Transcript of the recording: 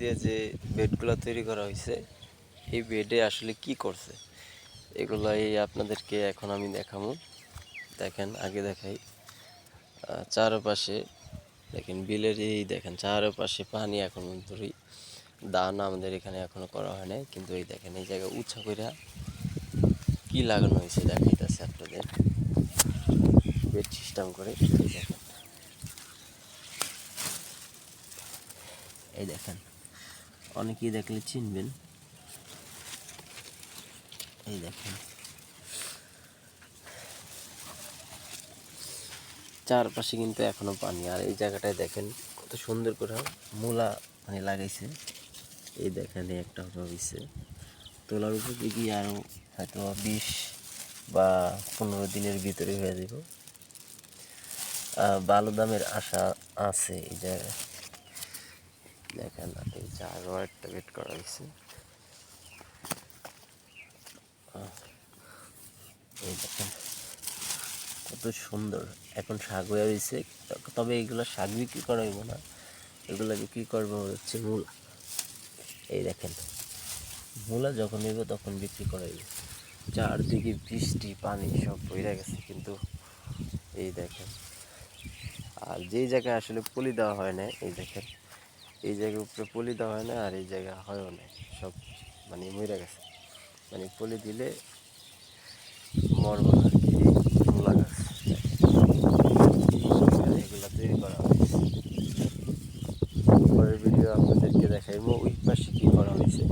দিয়ে যে বেডগুলো তৈরি করা হয়েছে, এই বেডে আসলে কি করছে এগুলাই আপনাদেরকে এখন আমি দেখাবো। দেখেন, আগে দেখাই। চারপাশে দেখেন বিলের, এই দেখেন চারপাশে পানি, এখন ধরি দান আমাদের এখানে এখনো করা হয় নাই, কিন্তু এই দেখেন এই জায়গায় উঁচা কইরা কি লাগানো হয়েছে দেখাইতেছে আপনাদের, বেড সিস্টেম করে। এই দেখেন, এই দেখেন, অনেকেই দেখলে চিনবেন। এই দেখেন চারপাশে কিন্তু এখনো পানি, আর এই জায়গাটায় দেখেন কত সুন্দর করে মূলা মানে লাগাইছে। এই দেখেন একটা হয়েছে, তোলার উপর দেখি আরও হয়তো 20 বা 15 দিনের ভিতরে হয়ে যাব। ভালো দামের আশা আছে এই জায়গায়। দেখেন এই যে আরও একটা বেড করা হয়েছে। এই দেখেন কত সুন্দর, এখন শাক হয়ে রয়েছে। তবে এইগুলো শাক বিক্রি করা হইব না, এগুলো বিক্রি করবো হচ্ছে মূলা। এই দেখেন মূলা যখন হইব তখন বিক্রি করা হইব। চারদিকে বৃষ্টি পানি সব বইরা গেছে, কিন্তু এই দেখেন, আর যেই জায়গায় আসলে পলি দেওয়া হয় না, এই দেখেন এই জায়গার উপরে পলি দেওয়া হয় না, আর এই জায়গা হয়ও না, সব মানে মরে গেছে। মানে পলি দিলে মরবো না আর কি। মূলা গাছ এগুলা তৈরি করা হয়েছে। পরের ভিডিও আপনাদেরকে দেখাইবো ওই পাশে কি করা হয়েছে।